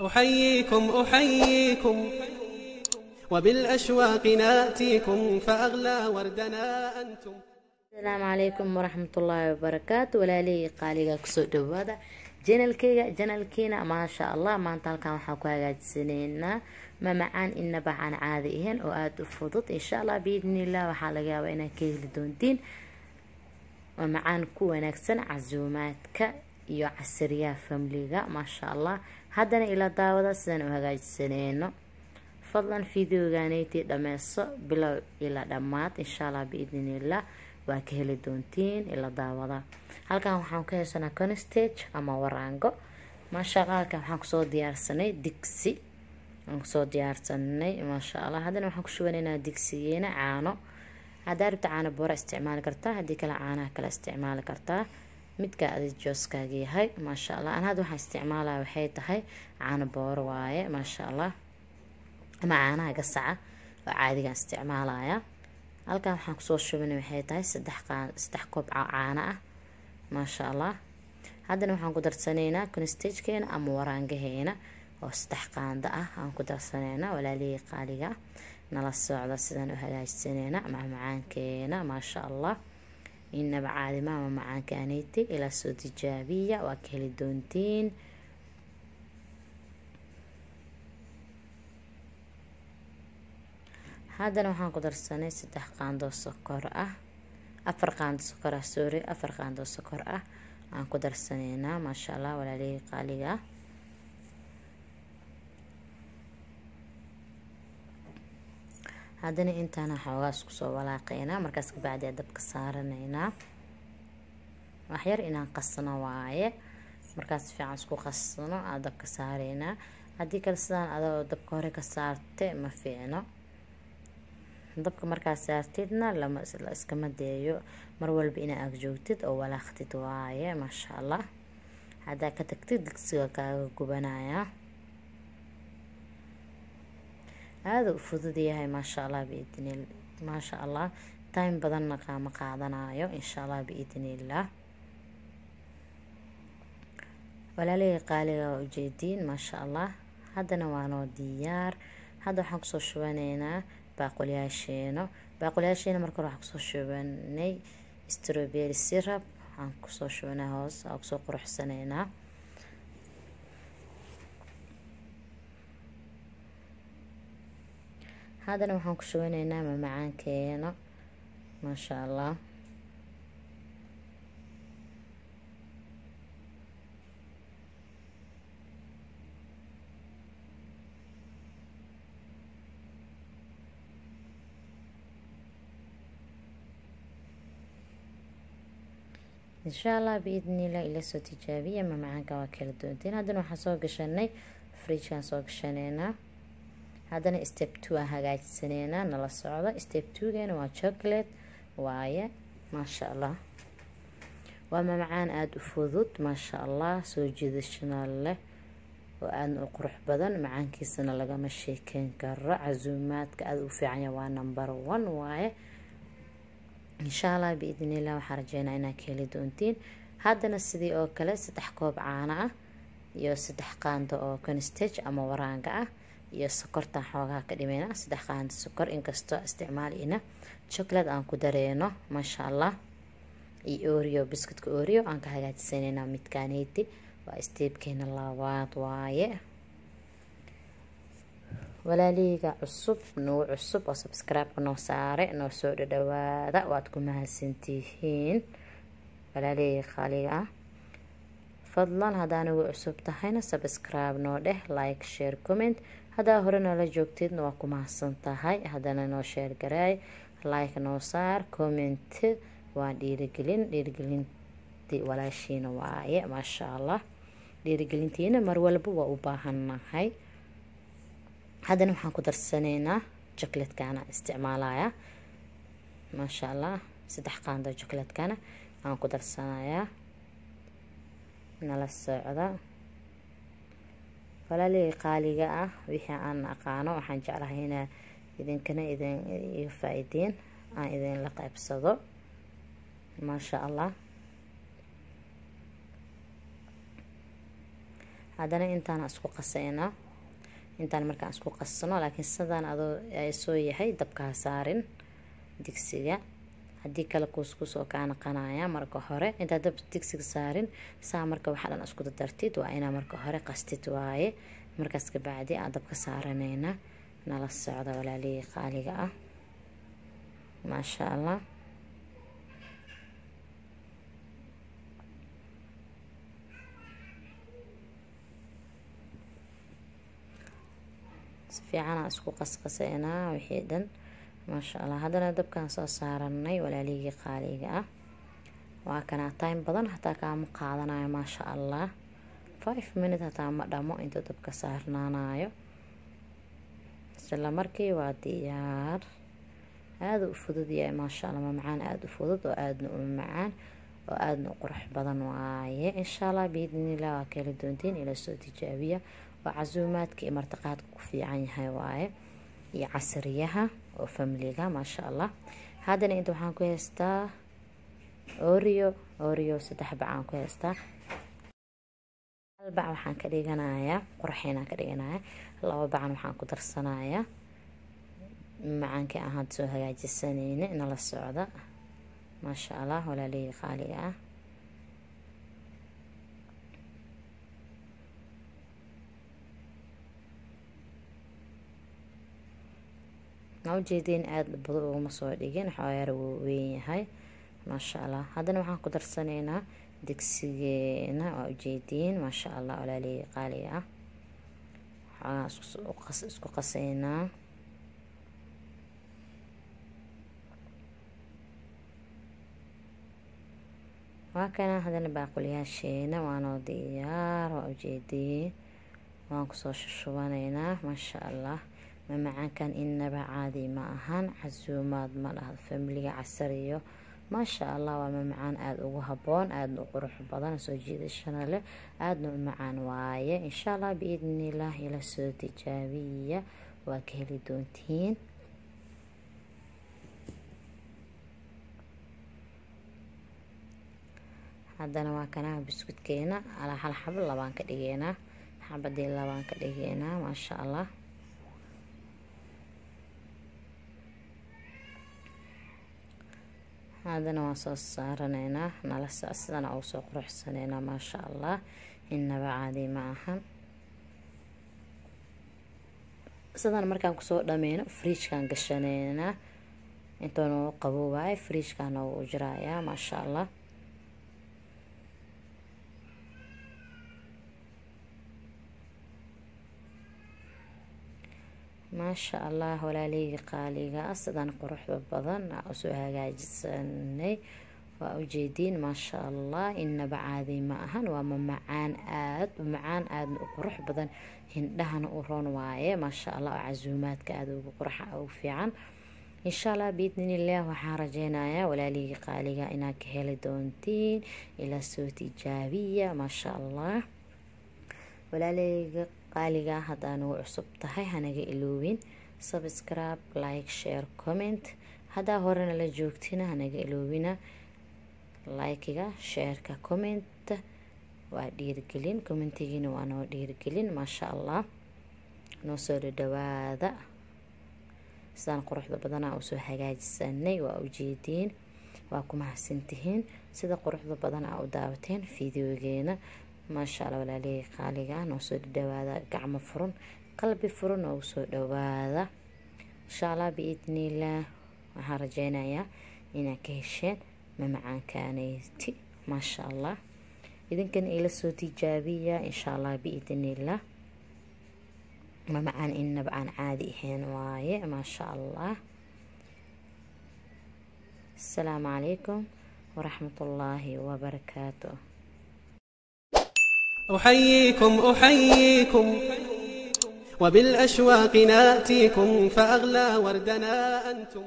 أحييكم وبالأشواق ناتيكم فأغلى وردنا أنتم. السلام عليكم ورحمة الله وبركاته. walaaley qaaliga kusoo dhawaada janalkeena ما شاء الله maanta halkan waxaan ku hagaajisaneynaa mamacaan inaba aan caadi ahayn oo aad u fudud insha Allah biidnillah. waxaa laga yaabaa inaad ka heli doontiin mamacaan ku wanaagsan casuumaadka iyo casriyaha family-ga ما شاء الله. haddana ila daawada sidaan u hagaajisaneyno. fadlan videogaanaytii dhameyso bilow ila dhamaad insha Allah biidnillah. waa ka heli doontiin ila daawada. halkan waxaan ka haysanaa constage ama waraango. maasha Allah halkan waxaan kusoo diyaarsanay digsi. aan kusoo diyaarsanay maasha Allah. haddana waxaan ku shubanaynaa digsigeena caano. haddaad rabto caano boora isticmaali kartaa, haddii kale caanaha kale isticmaali kartaa midka aad jooskaaga yahay maasha Allah. aan hadda waxaan isticmaalaa waxay tahay caano boora waaye maasha Allah, ama caanaha gasaca oo caadiga isticmaalaya. halkan waxaan kusoo shubnay waxay tahay 3 koob caano ah maasha Allah. haddana waxaan ku darsanaynaa constage-keena ama waraangaheena oo 3 qaando ah aan ku darsanaynaa. walaaley qaaliga nala socda sidaan u hagaajisanayna macaankeena maasha Allah. inaba caadi ma macaankaanaytii ila soo tijaabiya waa ka heli doontiin. haddana waxaan ku darsanay 3 qaando sokor ah, 4 qaando sokor ah, 4 qaando sokor ah aan ku darsanaynaa maasha Allah. walaaley qaaliga haddana intaana xoogaas kusoo walaaqaynaa. markaas ka bacdi dabka saaranaynaa wax yar inaan qasno waaye. markaas fiican isku qasno aan dabka saaraynaa. haddii kale sidaan adoo dabka hore ka saarte ma fiicno. dabka markaas saartidna lama iskama deeyo, mar walba inaad ag joogtid oo walaaqtid waaye maasha Allah. haddaa ka tagtid digsiga kaaga gubanaya. aad u fudud yahay maasha Allah biidnillah maasha Allah. time badanna qaama qaadanayo insha Allah biidnillah. walaaley qaaliga u jeediin maasha Allah. haddana waa noo diyaar. hadda waxaan kusoo shubanaynaa baaquliyaasheena marka hore waxaan kusoo shubanay strawberry syrup. waxaan kusoo shubanay hoos aan kusoo quruxsanaynaa. haddana waxaan ku shubanaynaa mamacaankeena maasha Allah. insha Allah biidnillah ila soo tijaabiya mamacaanka waa kala doontiin. haddana waxaan soo gashanay fridge-kan soo gashanaynaa. haddana step 2 aan hagaajisaneynaa nala socda. step 2geena waa chocolate waaye maasha Allah. waa mamacaan aad u fudud maasha Allah, soo jiidashana leh oo aad u qurux badan. macaankiisana lagama sheekeyn karo. casuumaadka aad u fiican yahay. waa number 1 waaye insha Allah biidnillah. waxaan rajeynaa inaad ka heli doontiin. haddana sidii oo kale 3 koob caano ah iyo 3 qaando oo constage ama waraanga ah iyo sokorta xoogaa ka dhimayna 3 qaando sokor. inkastoo isticmaalina chocolate aan ku dareeno maasha Allah. iyo Oreo biscuitka Oreo aan ka hagaajisanayna midkaaneyti. waa steepkeena labaad waaye. walaaleyga cusub noo cusub oo subscribe noo saare noo soo dhawaada waad ku mahadsantihiin. walaaleyga qaaliga fadlan haddaan ugu cusub tahayna subscribe noo dheh, like share comment. haddaa hore noola joogtidna waa ku mahadsan tahay. haddana noo share garay, like noo saar, comment. waa dhiirigelintii walaashiina waaye maasha Allah. dhiirigelintiina mar walba waa u baahannahay. haddana waxaan ku darsanaynaa chocolate-kana isticmaalaya maasha Allah. 3 qaando chocolate-kana aan ku darsanayaa nala socda. walaaley qaaliga ah wixii aan aqaano waxaan jeclahay inaa idinkana idin faa'iideen aan idin la qaybsado maasha Allah. haddana intaan isku qasaynaa intaan markaan isku qasno laakiin sidaan adoo ay soo yahay dabka saarin digsiga haddii kala couscous oo ka naqanaya marka hore inta dab digsiga saarin saa marka waxa dhan isku dartid waa ina marka hore qastid waaye markaas ka bacdi aan dabka saaranayna nala socda walaalii qaaliga ah ma sha Allah fiican isku qasqasaynaa wixii dhan ma sha Allah hadana dabkan soo saaranay walaalii qaaliga ah waa kana time badan hataa kaama qaadanayo ma sha Allah 5 minutes hataa ma dhamo inta dabka saarnaanayo isla markii waa diyaar aad u fudud yahay ma sha Allah macaan aad u fudud oo aad u macaan oo aad u qurux badan waaye insha Allah biidnillah waa kala doontiin ila soo tijaabiya وعزوماتك مرتقات في عين هواي يعصريها وفاميليها ما شاء الله هذا اللي انتو حانكو يستا اوريو ستحب عنكو يستا البع وحان كديغنايا قرحينا كديغنايا الله بعن وحان كدرسنايا معانك اهاد سو هاجسنين ان لا سعوده ما شاء الله ولا لي خاليه وجدين عاد بدو وما soo dhigin xawaar weyn yahay ma sha Allah hadana waxaan ku darsaneynaa digsigeena oo jeedin ma sha Allah walaalii qaaliga isku qasaynaa waa kana hadana baaquliyasheena waana diyaar oo jeedin waan ku soo shubanaynaa ma sha Allah معان كان إنبا عادي معهن عزومات مالها فاميليا عسرية ما شاء الله ومعان آد وهبون آد وقروح بدن سوجيد الشنالة آد معان واية إن شاء الله بإذن الله إلى سوت إيجابية وكهلي دونتين هذا واكنا بسكوت كينا على حال حبل لبان كدينا حبدين لبان كدينا ما شاء الله هذا وصوص صارنا نلص أصلا أو سوق روح سنينا ما شاء الله إن بعادي معهم صدنا مركان كسوق دمينا فريش كان قشنينا انتو قبوباي فريش كانوا وجرايا ما شاء الله ما شاء الله ولا لي قاليقة أصلا قروح ببضن أسو هاجسني وأوجيدين ما شاء الله إن بعادي معهن ومعان آد قروح بضن هندهن أورون وايه ما شاء الله عزومات كادو قروح أو فيعن إن شاء الله بإذن الله وحارجينا يا ولا لي قاليقة إنك هيل دونتين إلى صوت إيجابية ما شاء الله ولا لي qaaliga hadaan uu cusub tahay hanaga iloobin subscribe like share comment hada horena la joogtina hanaga iloobina like-ga share-ka comment waa dhiirigelin commentigiina waa noo dhiirigelin ma sha Allah noo soo dhawaada sidaan quruxda badan oo soo hagaajisanay waa ujeedin waa ku mahadsantihiin sida quruxda badan oo daawateen fiidiyogeena ما شاء الله ولا لي خالقة نوصل دوادا قعم فرن قلبي فرن نوصل دوادا إن شاء الله بإذن الله وحرجينا يا إنا كهشين ما معان كانيتي ما شاء الله إذن كان إلى صوت إيجابية إن شاء الله بإذن الله ما معان إن بعان عادي هين واي ما شاء الله السلام عليكم ورحمة الله وبركاته أحييكم وبالأشواق ناتيكم فأغلى وردنا أنتم